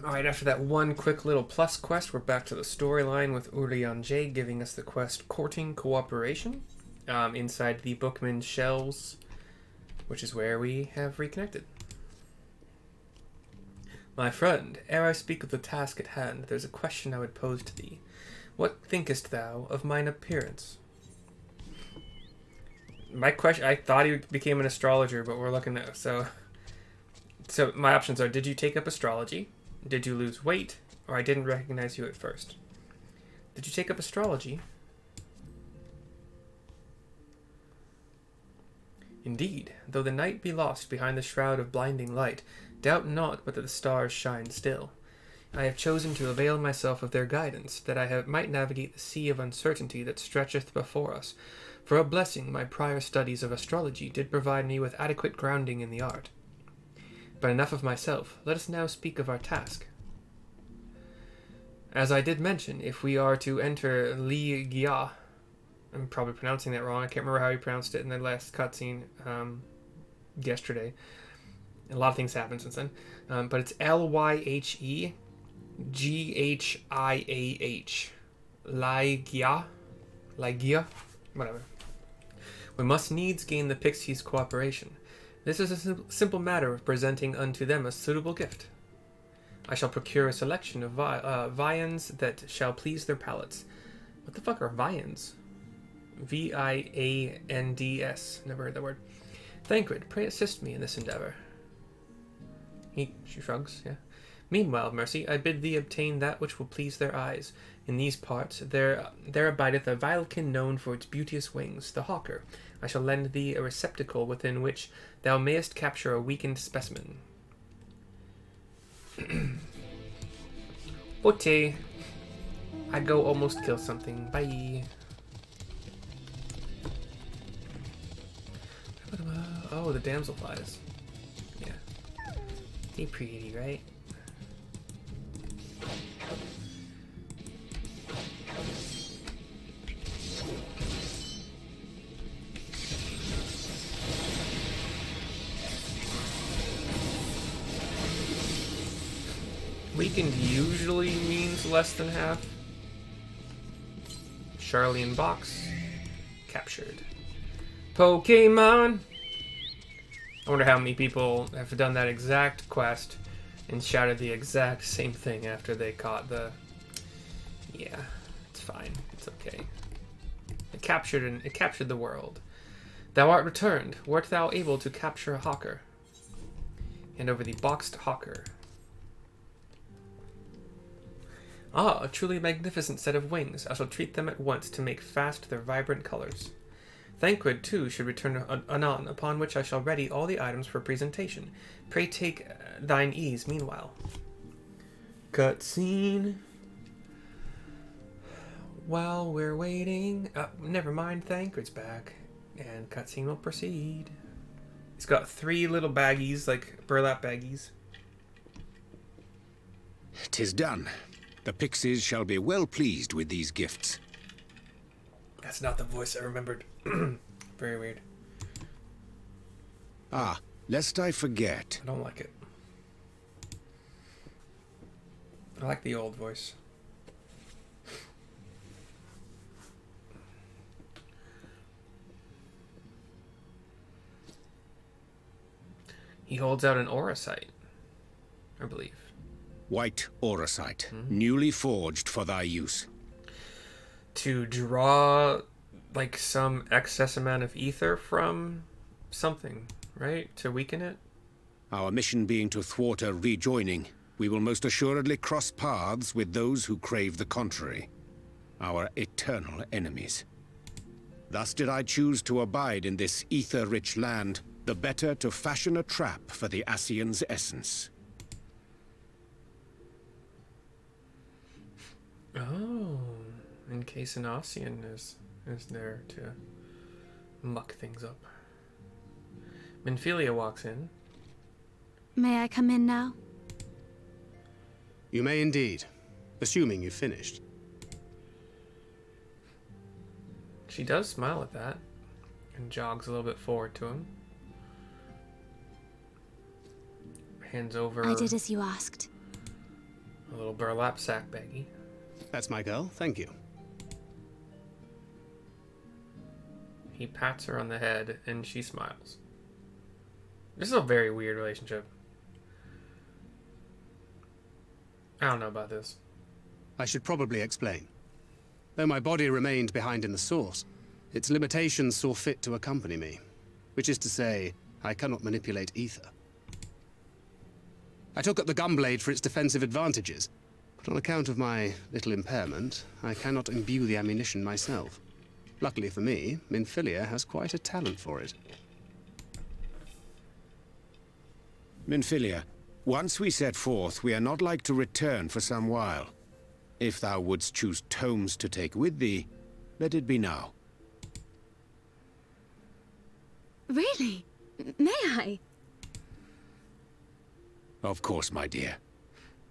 Alright, after that one quick little plus quest, we're back to the storyline with Urianger giving us the quest Courting Cooperation inside the Bookman shelves, which is where we have reconnected. My friend, ere I speak of the task at hand, there's a question I would pose to thee. What thinkest thou of mine appearance? My question, I thought he became an astrologer, but we're looking at, so my options are, did you take up astrology? Did you lose weight? Or I didn't recognize you at first? Did you take up astrology? Indeed, though the night be lost behind the shroud of blinding light, doubt not but that the stars shine still. I have chosen to avail myself of their guidance, that I might navigate the sea of uncertainty that stretcheth before us. For a blessing, my prior studies of astrology did provide me with adequate grounding in the art. But enough of myself. Let us now speak of our task. As I did mention, if we are to enter Urianger, I'm probably pronouncing that wrong. I can't remember how he pronounced it in the last cutscene yesterday. A lot of things happened since then. But it's Lyheghgiah. Urianger? Whatever. We must needs gain the pixies' cooperation. This is a simple matter of presenting unto them a suitable gift. I shall procure a selection of viands that shall please their palates. What the fuck are viands? Viands. Never heard that word. Thancred, pray assist me in this endeavor. She shrugs, yeah. Meanwhile, Mercy, I bid thee obtain that which will please their eyes. In these parts there abideth a vilekin known for its beauteous wings, the hawker. I shall lend thee a receptacle within which thou mayest capture a weakened specimen. Okay. I go almost kill something. Bye. Oh, the damselflies. Yeah. They pretty, right? Weakened usually means less than half. Charlene box. Captured. Pokemon! I wonder how many people have done that exact quest and shouted the exact same thing after they caught the... Yeah, it's fine. It's okay. It captured the world. Thou art returned. Wert thou able to capture a hawker? Hand over the boxed hawker. Ah, a truly magnificent set of wings. I shall treat them at once to make fast their vibrant colors. Thancred, too, should return anon, upon which I shall ready all the items for presentation. Pray take thine ease meanwhile. Cutscene. While we're waiting... never mind, Thancred's back. And cutscene will proceed. He's got 3 little baggies, like burlap baggies. 'Tis done. The pixies shall be well pleased with these gifts. That's not the voice I remembered. Very weird. Ah, lest I forget. I don't like it. I like the old voice. He holds out an aura sight, I believe. White auracite, newly forged for thy use. To draw, like, some excess amount of ether from something, right? To weaken it? Our mission being to thwart a rejoining, we will most assuredly cross paths with those who crave the contrary. Our eternal enemies. Thus did I choose to abide in this ether-rich land, the better to fashion a trap for the Ascian's essence. Oh, in case an Ascian is there to muck things up. Minfilia walks in. May I come in now? You may indeed, assuming you've finished. She does smile at that and jogs a little bit forward to him. Hands over. I did as you asked. A little burlap sack baggie. That's my girl, thank you. He pats her on the head, and she smiles. This is a very weird relationship. I don't know about this. I should probably explain. Though my body remained behind in the source, its limitations saw fit to accompany me. Which is to say, I cannot manipulate ether. I took up the gunblade for its defensive advantages, but on account of my little impairment, I cannot imbue the ammunition myself. Luckily for me, Minfilia has quite a talent for it. Minfilia, once we set forth, we are not like to return for some while. If thou wouldst choose tomes to take with thee, let it be now. Really? May I? Of course, my dear.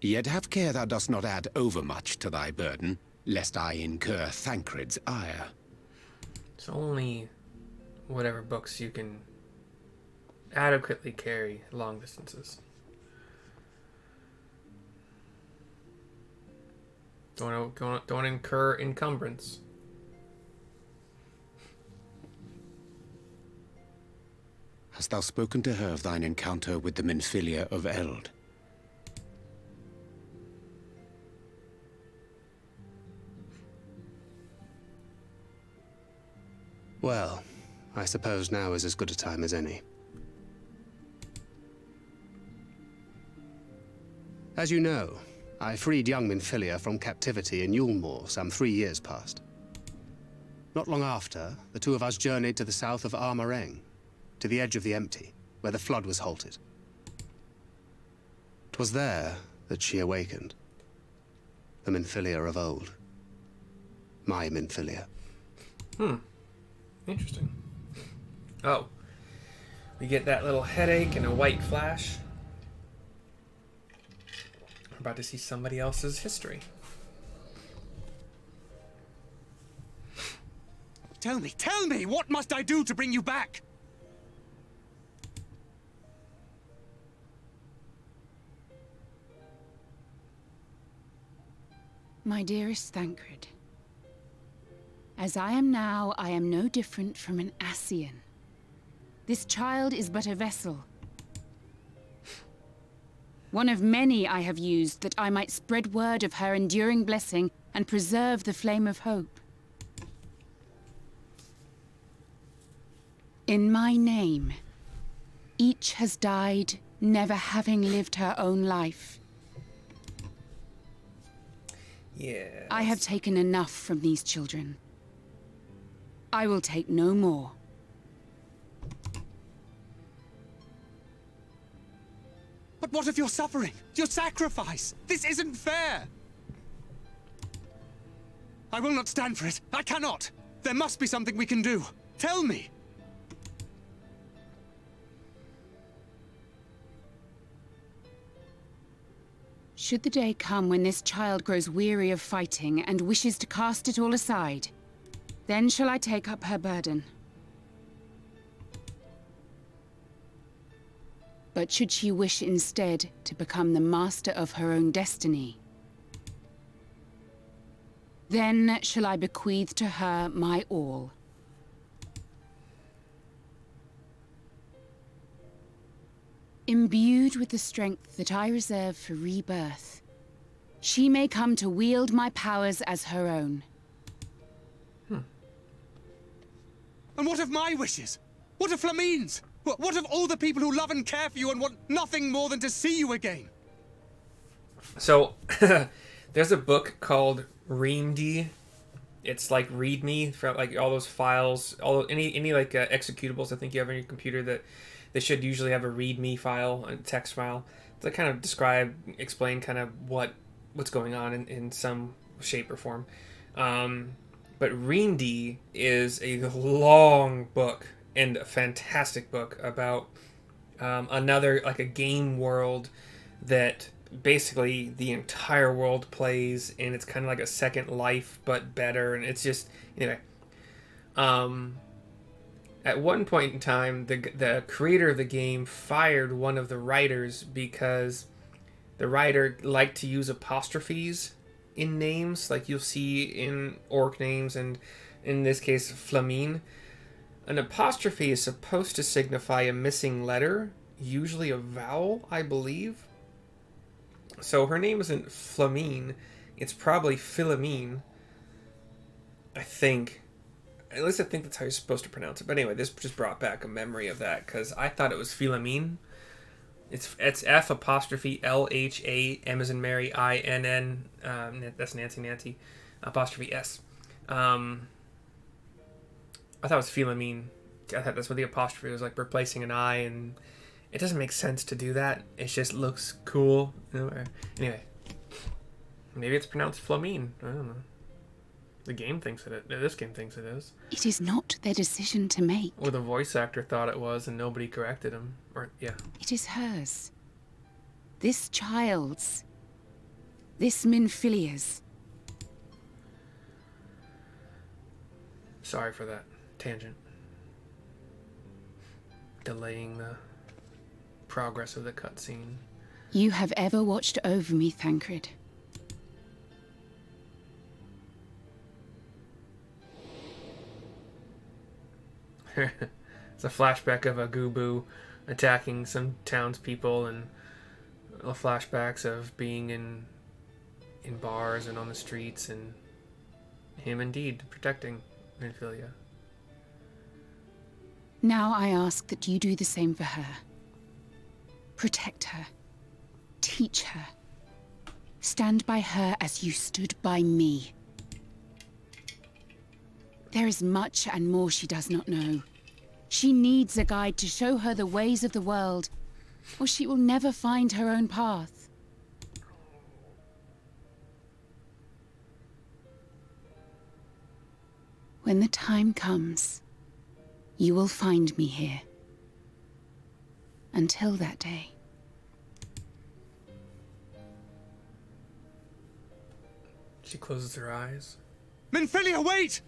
Yet have care thou dost not add overmuch to thy burden, lest I incur Thancred's ire. It's only whatever books you can adequately carry long distances. Don't incur encumbrance. Hast thou spoken to her of thine encounter with the Minfilia of Eld? Well, I suppose now is as good a time as any. As you know, I freed young Minfilia from captivity in Yulmore some 3 years past. Not long after, the two of us journeyed to the south of Armareng, to the edge of the Empty, where the flood was halted. 'Twas there that she awakened. The Minfilia of old. My Minfilia. Interesting. Oh. We get that little headache and a white flash. We're about to see somebody else's history. Tell me, what must I do to bring you back? My dearest Thancred, as I am now, I am no different from an Ascian. This child is but a vessel. One of many I have used that I might spread word of her enduring blessing and preserve the flame of hope. In my name, each has died, never having lived her own life. Yeah. I have taken enough from these children. I will take no more. But what of your suffering? Your sacrifice? This isn't fair! I will not stand for it. I cannot! There must be something we can do. Tell me! Should the day come when this child grows weary of fighting and wishes to cast it all aside, then shall I take up her burden. But should she wish instead to become the master of her own destiny, then shall I bequeath to her my all. Imbued with the strength that I reserve for rebirth, she may come to wield my powers as her own. And what of my wishes? What of Flamine's? What of all the people who love and care for you and want nothing more than to see you again? So, there's a book called Reamd. It's like README for like all those files, any like executables I think you have on your computer that they should usually have a README file, a text file, to kind of explain kind of what's going on in some shape or form. But Reamd is a long book and a fantastic book about another, like a game world that basically the entire world plays, and it's kind of like a Second Life but better, and it's just, anyway. At one point in time, the creator of the game fired one of the writers because the writer liked to use apostrophes in names, like you'll see in orc names, and in this case, Flamine. An apostrophe is supposed to signify a missing letter, usually a vowel, I believe. So her name isn't Flamine, it's probably Philomene, I think. At least I think that's how you're supposed to pronounce it. But anyway, this just brought back a memory of that, because I thought it was Philomene. It's F apostrophe LHA M as in Mary INN. That's Nancy apostrophe S. I thought it was Philomene. I thought that's what the apostrophe was, like replacing an I, and it doesn't make sense to do that. It just looks cool. Anyway, maybe it's pronounced Flamine. I don't know. The game thinks it. This game thinks it is. It is not their decision to make. Or the voice actor thought it was, and nobody corrected him. Or yeah. It is hers. This child's. This Minfilia's. Sorry for that tangent. Delaying the progress of the cutscene. You have ever watched over me, Thancred. It's a flashback of a Gubu attacking some townspeople, and flashbacks of being in bars and on the streets, and him indeed protecting Minfilia. Now I ask that you do the same for her. Protect her. Teach her. Stand by her as you stood by me. There is much and more she does not know. She needs a guide to show her the ways of the world, or she will never find her own path. When the time comes, you will find me here. Until that day. She closes her eyes. Minfilia, wait!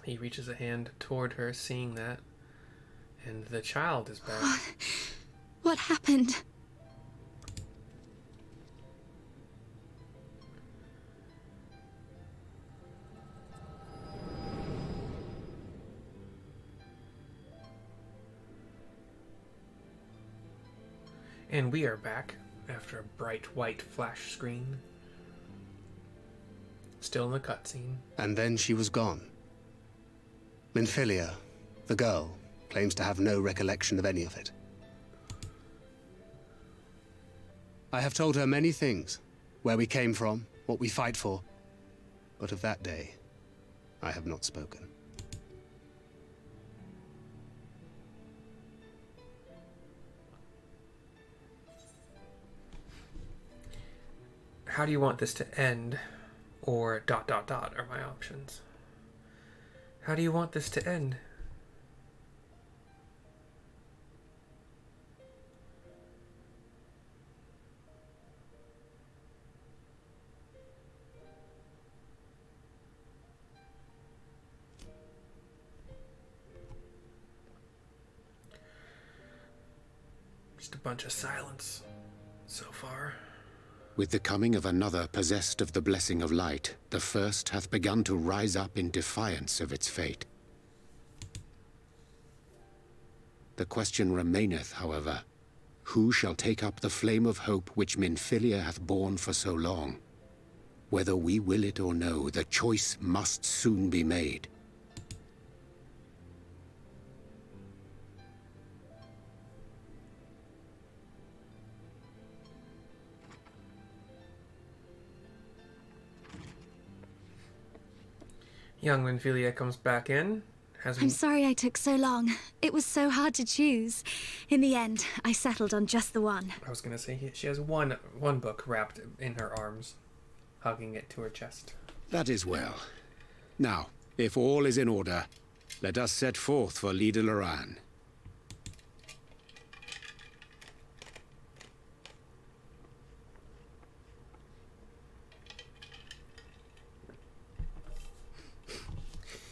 He reaches a hand toward her, seeing that, and the child is back. What happened? And we are back after a bright white flash screen. Still in the cutscene. And then she was gone. Minfilia, the girl, claims to have no recollection of any of it. I have told her many things. Where we came from, what we fight for. But of that day, I have not spoken. How do you want this to end? Or ... are my options. How do you want this to end? Just a bunch of silence so far. With the coming of another possessed of the blessing of light, the first hath begun to rise up in defiance of its fate. The question remaineth, however, who shall take up the flame of hope which Minfilia hath borne for so long? Whether we will it or no, the choice must soon be made. Young Minfilia comes back in. I'm sorry I took so long. It was so hard to choose. In the end, I settled on just the one. I was gonna say she has one book wrapped in her arms, hugging it to her chest. That is well. Now, if all is in order, let us set forth for Lida Loran.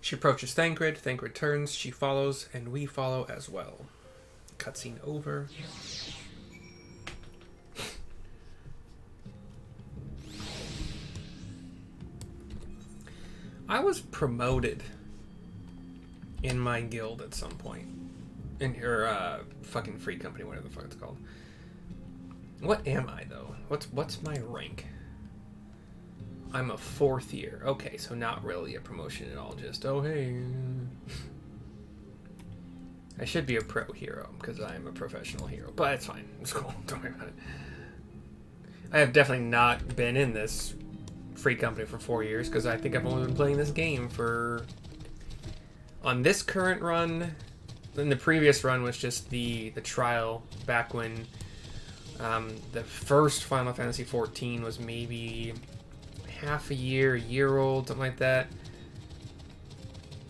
She approaches Thancred. Thancred turns, she follows, and we follow as well. cutscene over. I was promoted in my guild at some point. In her fucking free company, whatever the fuck it's called. What am I though? What's my rank? I'm a 4th year. Okay, so not really a promotion at all, just oh hey. I should be a pro hero because I'm a professional hero, but it's fine. It's cool. Don't worry about it. I have definitely not been in this free company for 4 years because I think I've only been playing this game for on this current run. Then the previous run was just the trial back when the first Final Fantasy XIV was maybe half a year old, something like that.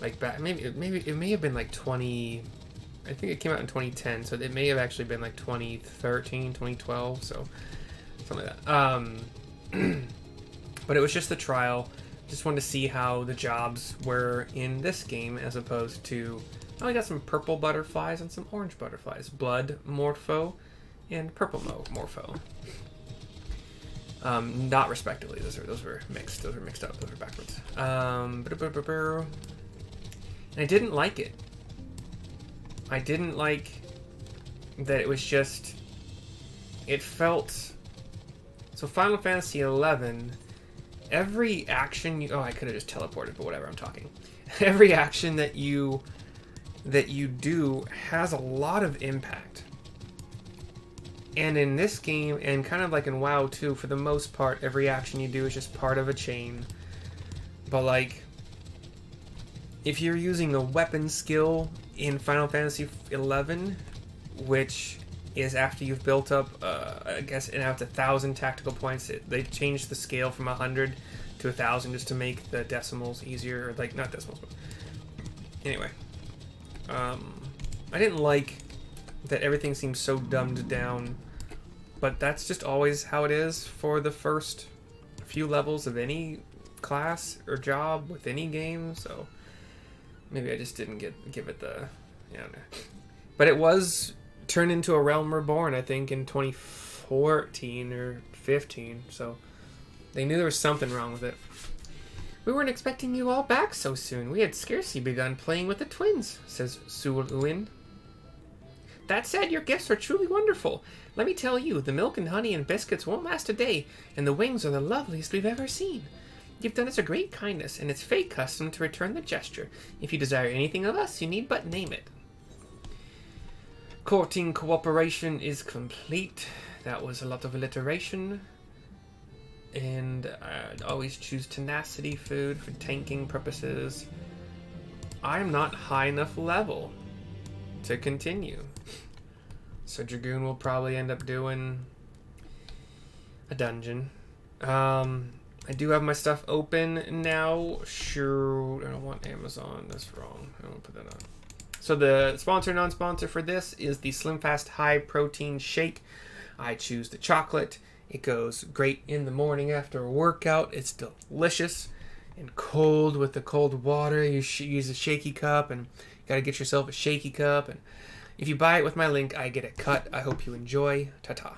Like back, maybe it may have been like 20. I think it came out in 2010, so it may have actually been like 2013, 2012, so something like that. But it was just the trial. Just wanted to see how the jobs were in this game as opposed to. Oh, I got some purple butterflies and some orange butterflies. Blood Morpho and purple Morpho. Not respectively. Those were mixed. Those were mixed up. Those were backwards. And I didn't like it. I didn't like that it was just. It felt. So Final Fantasy XI, every action you. Oh, I could have just teleported, but whatever. I'm talking. Every action that you do has a lot of impact. And in this game, and kind of like in WoW too, for the most part, every action you do is just part of a chain. But like, if you're using a weapon skill in Final Fantasy XI, which is after you've built up, I guess, now it's 1,000 tactical points, they changed the scale from 100 to 1,000 just to make the decimals easier, or like, not decimals, but anyway. I didn't like that everything seems so dumbed down, but that's just always how it is for the first few levels of any class or job with any game, so maybe I just didn't give it the, you know. But it was turned into a Realm Reborn, I think, in 2014 or 15, so they knew there was something wrong with it. We weren't expecting you all back so soon. We had scarcely begun playing with the twins, says Su'Lin. That said, your gifts are truly wonderful. Let me tell you, the milk and honey and biscuits won't last a day, and the wings are the loveliest we've ever seen. You've done us a great kindness, and it's fate custom to return the gesture. If you desire anything of us, you need but name it. Courting cooperation is complete. That was a lot of alliteration. And I'd always choose tenacity food for tanking purposes. I'm not high enough level to continue. So Dragoon will probably end up doing a dungeon. I do have my stuff open now. Sure, I don't want Amazon. That's wrong. I don't put that on. So the sponsor, non-sponsor for this is the SlimFast High Protein Shake. I choose the chocolate. It goes great in the morning after a workout. It's delicious and cold with the cold water. You use a shaky cup, and you gotta get yourself a shaky cup. And if you buy it with my link, I get a cut. I hope you enjoy. Ta-ta.